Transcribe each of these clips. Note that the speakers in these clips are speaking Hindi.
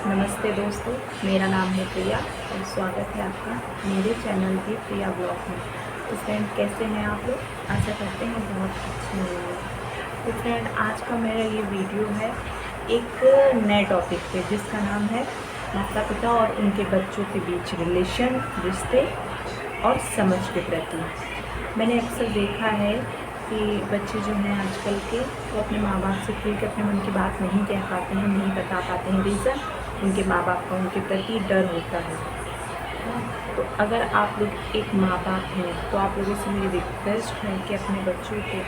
नमस्ते दोस्तों, मेरा नाम है प्रिया और स्वागत है आपका मेरे चैनल की प्रिया ब्लॉग में। तो फ्रेंड, कैसे हैं आप लोग? आशा करते हैं बहुत अच्छे होंगे। तो फ्रेंड, आज का मेरा ये वीडियो है एक नए टॉपिक पे, जिसका नाम है माता पिता और उनके बच्चों के बीच रिलेशन, रिश्ते और समझ के प्रति। मैंने अक्सर देखा है कि बच्चे जो हैं आजकल के, वो अपने माँ बाप से खुल के अपने मन की बात नहीं कह पाते हैं, नहीं बता पाते हैं। रीज़न, उनके माँ बाप का उनके प्रति डर होता है। तो अगर आप लोग एक माँ बाप हैं तो आप लोगों से मेरी रिक्वेस्ट है कि अपने बच्चों को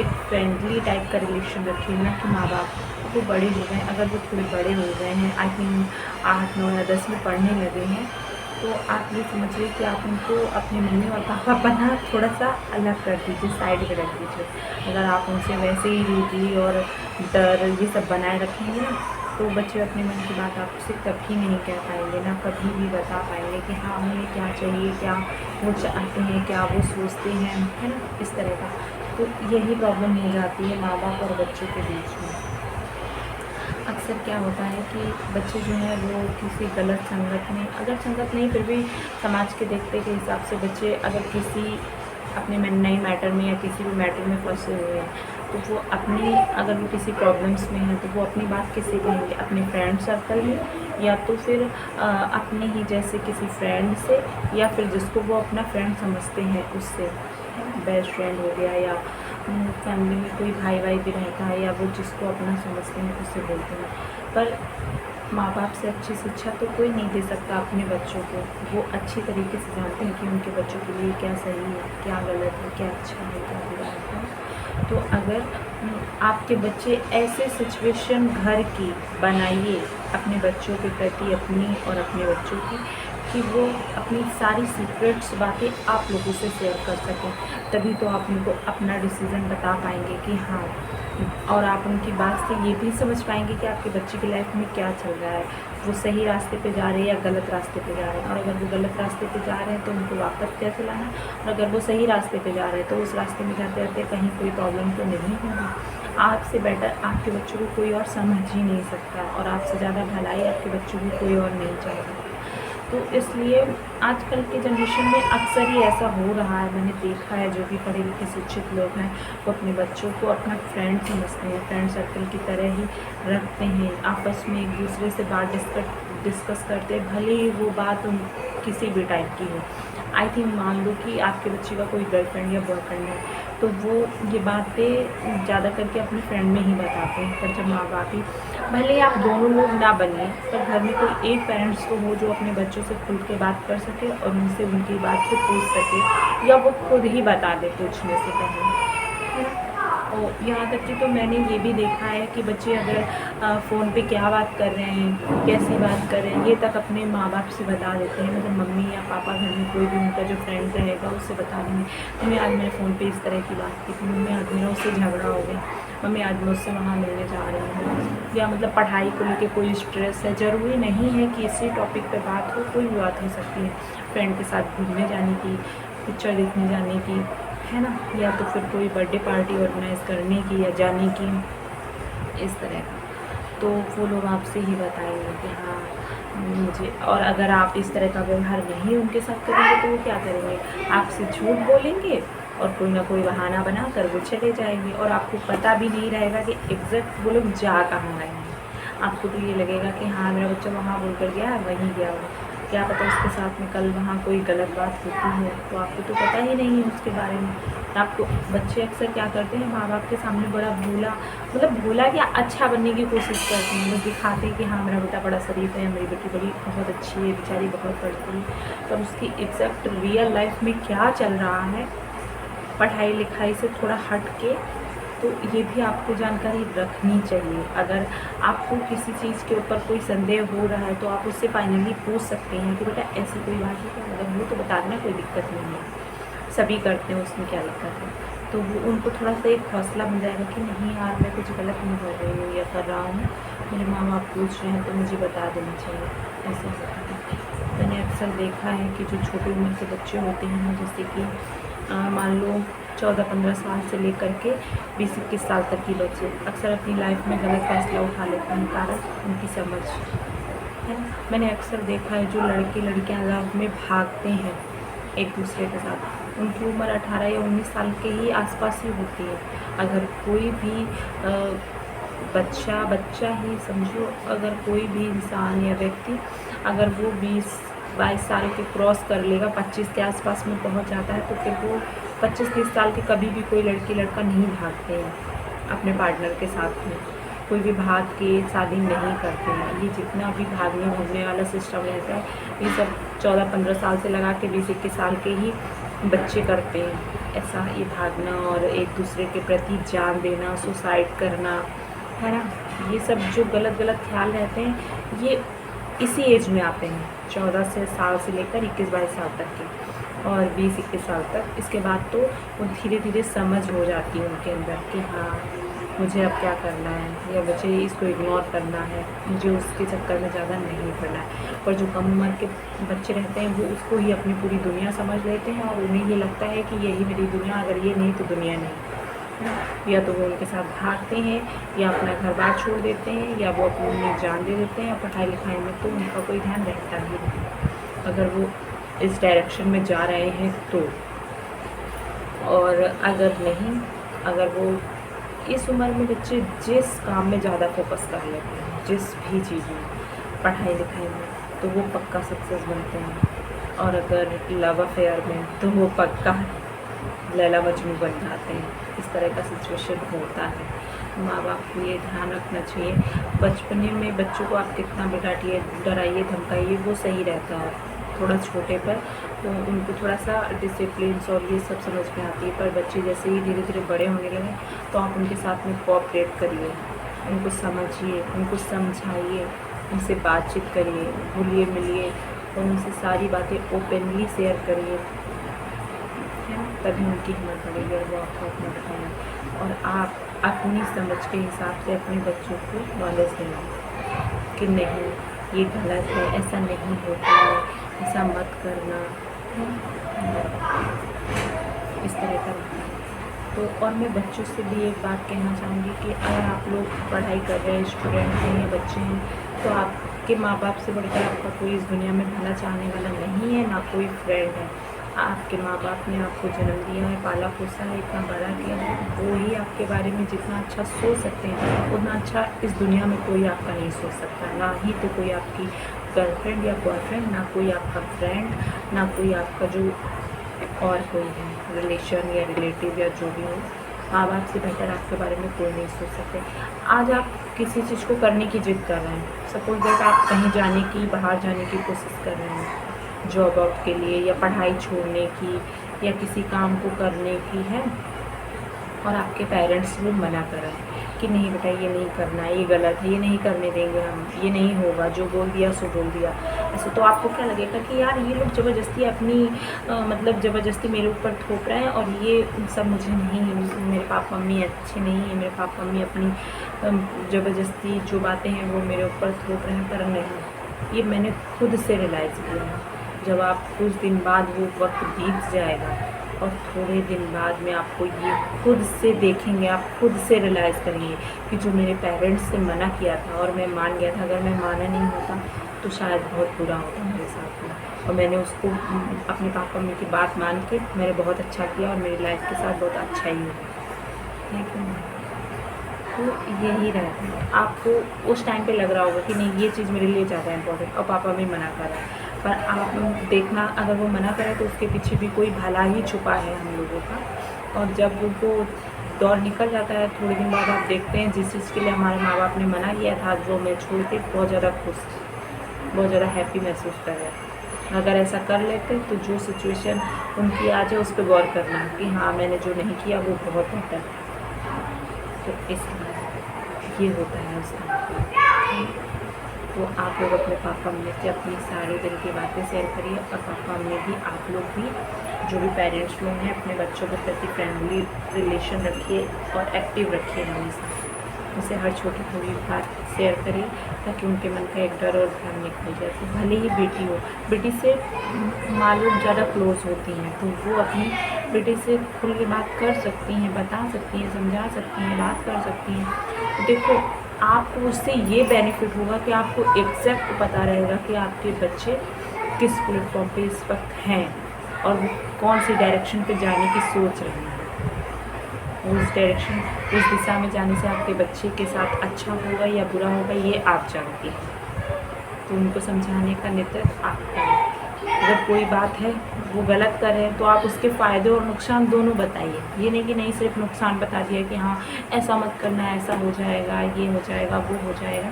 एक फ्रेंडली टाइप का रिलेशन रखिए। ना कि माँ बाप वो बड़े हो गए, अगर वो थोड़े बड़े हो गए हैं, आई थिंक 8, 9 या 10 में पढ़ने लगे हैं, तो आप ये समझिए कि आप उनको अपने मम्मी और पापा बना थोड़ा सा अलग कर दीजिए, साइड में रख दीजिए। अगर आप उनसे वैसे ही रूडली और डर ये सब बनाए रखेंगे ना, तो बच्चे अपने मन की बात आपसे कभी नहीं कह पाएंगे, ना कभी भी बता पाएंगे कि हाँ उन्हें क्या चाहिए, क्या वो चाहते हैं, क्या वो सोचते हैं, है ना, इस तरह का। तो यही प्रॉब्लम हो जाती है माँ बाप और बच्चों के बीच में। अक्सर क्या होता है कि बच्चे जो हैं वो किसी गलत संगत में, अगर संगत नहीं फिर भी समाज के देखते के हिसाब से बच्चे अगर किसी अपने में नई मैटर में या किसी भी मैटर में फंसे हुए हैं, तो वो अपनी, अगर वो किसी प्रॉब्लम्स में हैं तो वो अपनी बात किससे कहेंगे? अपने फ्रेंड सर्कल में, या तो फिर अपने ही जैसे किसी फ्रेंड से, या फिर जिसको वो अपना फ्रेंड समझते हैं उससे, बेस्ट फ्रेंड हो गया, या फैमिली में कोई भाई भी रहता है, या वो जिसको अपना समझते हैं उससे बोलते हैं। पर माँ बाप से अच्छी शिक्षा तो कोई नहीं दे सकता अपने बच्चों को। वो अच्छी तरीके से जानते हैं कि उनके बच्चों के लिए क्या सही है, क्या गलत है, क्या अच्छा है, क्या बुरा है। तो अगर आपके बच्चे ऐसे सिचुएशन घर की बनाइए अपने बच्चों के प्रति, अपनी और अपने बच्चों की, कि वो अपनी सारी सीक्रेट्स बातें आप लोगों से शेयर कर सकें, तभी तो आप उनको अपना डिसीज़न बता पाएंगे कि हाँ, और आप उनकी बात से ये भी समझ पाएंगे कि आपके बच्चे की लाइफ में क्या चल रहा है, वो सही रास्ते पे जा रहे हैं या गलत रास्ते पे जा रहे हैं। और अगर वो गलत रास्ते पे जा रहे हैं तो उनको वापस कैसे लाना, और अगर वो सही रास्ते पे जा रहे हैं तो उस रास्ते में जाते जाते कहीं कोई प्रॉब्लम तो नहीं होगी। आपसे बेटर आपके बच्चों को कोई और समझ ही नहीं सकता, और आपसे ज़्यादा भलाई आपके बच्चों को कोई और नहीं चाहेगा। तो इसलिए आजकल के जनरेशन में अक्सर ही ऐसा हो रहा है। मैंने देखा है, जो भी पढ़े लिखे शिक्षित लोग हैं वो अपने बच्चों को अपना फ्रेंड समझते हैं, फ्रेंड सर्कल की तरह ही रखते हैं। आपस में एक दूसरे से बात डिस्कस करते हैं, भले ही वो बात किसी भी टाइप की हो। आई थिंक मान लो कि आपके बच्चे का कोई गर्लफ्रेंड या बॉयफ्रेंड है, तो वो ये बातें ज़्यादा करके अपने फ्रेंड में ही बताते हैं। पर जब माँ बाप ही, भले ही आप दोनों लोग ना बनिए, पर घर में कोई एक पेरेंट्स तो हो जो अपने बच्चों से खुल के बात कर सके और उनसे उनकी बात को पूछ सके, या वो खुद ही बता दे पूछने से पहले, है ना। और यहाँ तक कि तो मैंने ये भी देखा है कि बच्चे अगर फ़ोन पे क्या बात कर रहे हैं, कैसी बात कर रहे हैं, ये तक अपने माँ बाप से बता देते हैं। मतलब मम्मी या पापा घर में कोई भी उनका जो फ्रेंड रहेगा उससे बता देंगे, मम्मी आज मेरे फ़ोन पे इस तरह की बात की थी, मम्मी आज मेरा उससे झगड़ा हो गया, मम्मी आज मैं उससे वहाँ मिलने जा रही हूँ। या मतलब पढ़ाई को लेके कोई स्ट्रेस है, ज़रूरी नहीं है कि इसी टॉपिक पे बात हो, कोई भी बात हो सकती है। फ्रेंड के साथ घूमने जाने की, पिक्चर देखने जाने की, है ना, या तो फिर कोई बर्थडे पार्टी ऑर्गेनाइज़ करने की या जाने की, इस तरह का। तो वो लोग आपसे ही बताएंगे कि हाँ मुझे, और अगर आप इस तरह का व्यवहार नहीं उनके साथ करेंगे तो वो क्या करेंगे? आपसे झूठ बोलेंगे और कोई ना कोई बहाना बना कर वो चले जाएंगे, और आपको पता भी नहीं रहेगा कि एग्जैक्ट वो लोग जा कहाँ रहे हैं। आपको तो ये लगेगा कि हाँ मेरा बच्चा वहाँ बोल कर गया, वहीं गया हो, क्या पता उसके साथ में कल वहाँ कोई गलत बात होती है, तो आपको तो पता ही नहीं है उसके बारे में। आपको बच्चे अक्सर क्या करते हैं, माँ बाप के सामने बड़ा भोला, मतलब भोला क्या, अच्छा बनने की कोशिश करते हैं। वो दिखाते हैं कि हाँ मेरा बेटा बड़ा शरीफ है, मेरी बेटी बड़ी बहुत अच्छी है, बेचारी बहुत पढ़ती है, पर उसकी एग्जैक्ट रियल लाइफ में क्या चल रहा है, पढ़ाई लिखाई से थोड़ा हट के, तो ये भी आपको जानकारी रखनी चाहिए। अगर आपको किसी चीज़ के ऊपर कोई संदेह हो रहा है तो आप उससे फाइनली पूछ सकते हैं कि बेटा ऐसी कोई बात है क्या, अगर वो तो बता देना, कोई दिक्कत नहीं है, सभी करते हैं, उसमें क्या दिक्कत है। तो वो उनको थोड़ा सा एक हौसला मिल जाएगा कि नहीं यार मैं कुछ गलत नहीं कर रही हूँ या कर रहा हूँ, मेरे माँ बाप पूछ रहे हैं तो मुझे बता देना चाहिए। ऐसे होता है। मैंने अक्सर देखा है कि जो छोटी उम्र के बच्चे होते हैं, जैसे कि मान लो 14-15 साल से लेकर के 20-21 साल तक की बच्चे अक्सर अपनी लाइफ में गलत फैसला उठा लेते हैं, कारण उनकी समझ है ना। मैंने अक्सर देखा है जो लड़के लड़कियां लव में भागते हैं एक दूसरे के साथ, उनकी उम्र 18 या 19 साल के ही आसपास ही होती है। अगर कोई भी बच्चा ही समझो, अगर कोई भी इंसान या व्यक्ति अगर वो 20-22 साल के क्रॉस कर लेगा, 25 के आसपास में पहुंच जाता है, तो फिर वो 25-30 साल के कभी भी कोई लड़की लड़का नहीं भागते हैं अपने पार्टनर के साथ में, कोई भी भाग के शादी नहीं करते हैं। ये जितना भी भागने भूगने वाला सिस्टम रहता है, ये सब 14-15 साल से लगा के 20-21 साल के ही बच्चे करते हैं ऐसा, ये भागना और एक दूसरे के प्रति जान देना, सुसाइड करना, है ना। ये सब जो गलत गलत ख्याल रहते हैं, ये इसी एज में आते हैं, 14 साल से लेकर 21-22 साल तक के, और 20-21 साल तक। इसके बाद तो वो धीरे धीरे समझ हो जाती है उनके अंदर कि हाँ मुझे अब क्या करना है, या मुझे इसको इग्नोर करना है, मुझे उसके चक्कर में ज़्यादा नहीं पड़ना है। पर जो कम उम्र के बच्चे रहते हैं, वो उसको ही अपनी पूरी दुनिया समझ लेते हैं, और उन्हें ये लगता है कि यही मेरी दुनिया, अगर ये नहीं तो दुनिया नहीं। या तो वो उनके साथ भागते हैं, या अपना घर बार छोड़ देते हैं, या वो अपनी जान दे देते हैं। पढ़ाई लिखाई में तो उनका कोई ध्यान रहता ही नहीं, अगर वो इस डायरेक्शन में जा रहे हैं तो। और अगर नहीं, अगर वो इस उम्र में बच्चे जिस काम में ज़्यादा फोकस कर लेते हैं, जिस भी चीज़ में, पढ़ाई लिखाई में, तो वो पक्का सक्सेस बनते हैं। और अगर लव अफेयर में, तो वो पक्का लैला मजनू बन जाते हैं। इस तरह का सिचुएशन होता है। माँ बाप को ये ध्यान रखना चाहिए, बचपने में बच्चों को आप कितना भी डांटिए, डराइए, धमकाइए, वो सही रहता है। थोड़ा छोटे पर तो उनको थोड़ा सा डिसिप्लिन और ये सब समझ में आती है, पर बच्चे जैसे ही धीरे धीरे बड़े होने लगे, तो आप उनके साथ में कोऑपरेट करिए, उनको समझिए, उनको समझाइए, उनसे बातचीत करिए, घुलिए मिलिए, और उनसे सारी बातें ओपनली शेयर करिए, है ना। तभी उनकी हिम्मत बढ़ेगी और वो आपको अपना बताएंगे। और आप अपनी समझ के हिसाब से अपने बच्चों को नॉलेज देना कि नहीं ये गलत है, ऐसा नहीं होता है, ऐसा मत करना, इस तरह का रहता है। तो और मैं बच्चों से भी एक बात कहना चाहूँगी कि अगर आप लोग पढ़ाई कर रहे हैं, स्टूडेंट हैं या बच्चे हैं, तो आपके माँ बाप से बढ़कर आपका कोई इस दुनिया में भला चाहने वाला नहीं है, ना कोई फ्रेंड है। आपके माँ बाप ने आपको जन्म दिया है, पाला पोसा है, इतना बड़ा किया है, वो ही आपके बारे में जितना अच्छा सोच सकते हैं, उतना अच्छा इस दुनिया में कोई आपका नहीं सोच सकता। ना ही तो कोई आपकी गर्लफ्रेंड या बॉयफ्रेंड, ना कोई आपका फ्रेंड, ना कोई आपका जो और कोई है रिलेशन या रिलेटिव या जो भी हो। माँ बाप से बेहतर आपके बारे में कोई नहीं सोच सकते। आज आप किसी चीज़ को करने की जिद कर रहे हैं, सपोज दैट आप कहीं जाने की, बाहर जाने की कोशिश कर रहे हैं जॉब आउट के लिए, या पढ़ाई छोड़ने की, या किसी काम को करने की है, और आपके पेरेंट्स वो मना कर रहे हैं कि नहीं बेटा ये नहीं करना है, ये गलत है, ये नहीं करने देंगे हम, ये नहीं होगा, जो बोल दिया सो बोल दिया, ऐसे। तो आपको क्या लगेगा कि यार ये लोग ज़बरदस्ती अपनी मतलब ज़बरदस्ती मेरे ऊपर थोप रहे हैं, और ये सब मुझे नहीं, मेरे पापा मम्मी अच्छे नहीं हैं, मेरे पापा मम्मी अपनी ज़बरदस्ती जो बातें हैं वो मेरे ऊपर थोप रहे हैं। पर नहीं, ये मैंने खुद से रियलाइज़ किया है। जब आप कुछ दिन बाद वो वक्त बीत जाएगा, और थोड़े दिन बाद में आपको ये खुद से देखेंगे, आप खुद से रियलाइज़ करेंगे कि जो मेरे पेरेंट्स ने मना किया था और मैं मान गया था, अगर मैं माना नहीं होता तो शायद बहुत बुरा होता मेरे साथ में। और मैंने उसको अपने पापा मम्मी की बात मान के मैंने बहुत अच्छा किया, और मेरी लाइफ के साथ बहुत अच्छा ही हुआ, है कि नहीं। तो यही रहता है। आपको उस टाइम पे लग रहा होगा कि नहीं ये चीज़ मेरे लिए ज़्यादा इम्पोर्टेंट, और पापा भी मना कर रहे हैं, पर आप देखना अगर वो मना करें तो उसके पीछे भी कोई भला ही छुपा है हम लोगों का। और जब वो दौर निकल जाता है, थोड़े दिन बाद आप देखते हैं जिस चीज़ के लिए हमारे माँ बाप ने मना किया था, वो मैं छोड़ के बहुत ज़्यादा खुश, बहुत ज़्यादा हैप्पी महसूस कर रहे हैं। अगर ऐसा कर लेते तो जो सिचुएशन उनकी आ जाए उस पर गौर करना कि हाँ मैंने जो नहीं किया वो बहुत बेहतर है। तो इसलिए ये होता है उस टाइम। तो आप लोग अपने पापा मम्मी से अपनी सारे दिल की बातें शेयर करिए, और पापा मम्मी भी, आप लोग भी, जो भी पेरेंट्स लोग हैं, अपने बच्चों के प्रति फ्रेंडली रिलेशन रखिए और एक्टिव रखिए हमेशा। उनसे हर छोटी थोड़ी बात शेयर करिए ताकि उनके मन का एक डर और ध्यान निकल जाए। तो भले ही बेटी हो, बेटी से माँ लोग ज़्यादा क्लोज होती हैं, तो वो अपनी बेटी से खुल के बात कर सकती हैं, बता सकती हैं, समझा सकती हैं, बात कर सकती हैं। देखो आपको उससे ये बेनिफिट होगा कि आपको एग्जैक्ट पता रहेगा कि आपके बच्चे किस प्लेटफॉर्म पे इस वक्त हैं और वो कौन सी डायरेक्शन पे जाने की सोच रहे हैं। उस डायरेक्शन, उस दिशा में जाने से आपके बच्चे के साथ अच्छा होगा या बुरा होगा ये आप जानती हैं। तो उनको समझाने का नेतृत्व आपका है। अगर कोई बात है वो गलत कर रहे हैं तो आप उसके फ़ायदे और नुकसान दोनों बताइए। ये नहीं कि नहीं सिर्फ नुकसान बता दिया कि हाँ ऐसा मत करना, ऐसा हो जाएगा, ये हो जाएगा, वो हो जाएगा,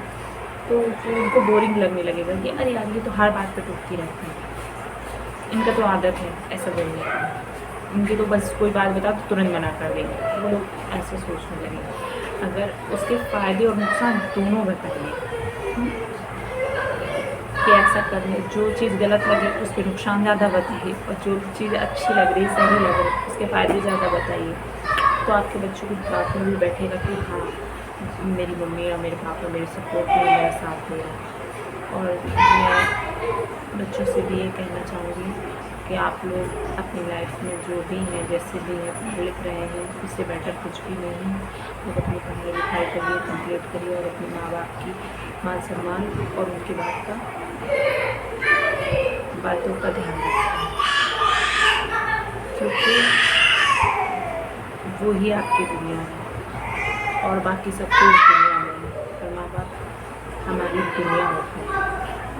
तो उनको बोरिंग लगने लगेगा कि अरे यार ये तो हर बात पे टूटती रहती है, इनका तो आदत है ऐसा बोलने की, इनकी तो बस कोई बात बता तो तुरंत मना कर देंगे, वो लोग ऐसे सोचने लगेंगे। अगर उसके फ़ायदे और नुकसान दोनों बताइए कि ऐसा करने, जो चीज़ गलत लगे उस पर नुकसान ज़्यादा बताइए और जो चीज़ अच्छी लग रही, सही लग रही, उसके फ़ायदे ज़्यादा बताइए। तो आपके बच्चों की बात में भी बैठेगा कि हाँ मेरी मम्मी या मेरे पापा मेरे सपोर्ट में मेरा साथ दे रहा है। और मैं बच्चों से भी ये कहना चाहूँगी कि आप लोग अपनी लाइफ में जो भी हैं, जैसे भी हैं, पढ़ लिख रहे हैं, उससे बेटर कुछ भी नहीं है। लोग अपनी पढ़ाई लिखाई करिए, कंप्लीट करिए और अपने माँ बाप की मान सम्मान और उनकी बातों का ध्यान रखें, क्योंकि वो ही आपकी दुनिया है और बाकी सब कुछ दुनिया में है। पर माँ बाप हमारी दुनिया होती है,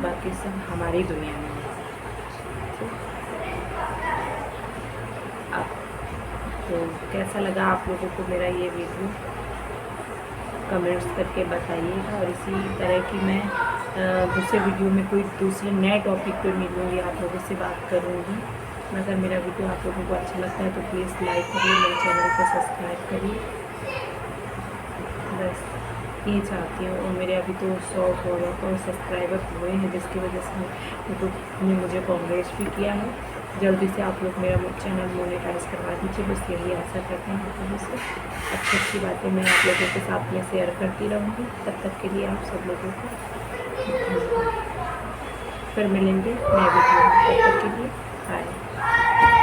बाकी सब हमारी दुनिया में है। अब तो कैसा लगा आप लोगों को मेरा ये वीडियो, कमेंट्स करके बताइएगा। और इसी तरह की मैं दूसरे वीडियो में कोई दूसरे नए टॉपिक पर मिलूँगी, आप लोगों से बात करूँगी। अगर मेरा वीडियो आप लोगों को अच्छा लगता है तो प्लीज़ लाइक करिए, मेरे चैनल को सब्सक्राइब करिए, बस ये चाहती हूँ। और मेरे अभी तो 100 फॉलोअर और सब्सक्राइबर हुए हैं, जिसकी वजह से यूट्यूब ने मुझे कांग्रेस भी किया है। जल्दी से आप लोग मेरा चैनल मोनेटाइज करवा दीजिए, बस यही आशा करते हैं आप लोगों से। अच्छी अच्छी बातें मैं आप लोगों के साथ में शेयर करती रहूँगी। तब तक के लिए आप सब लोगों को फिर मिलेंगे नए वीडियो में। तब तक के लिए बाय।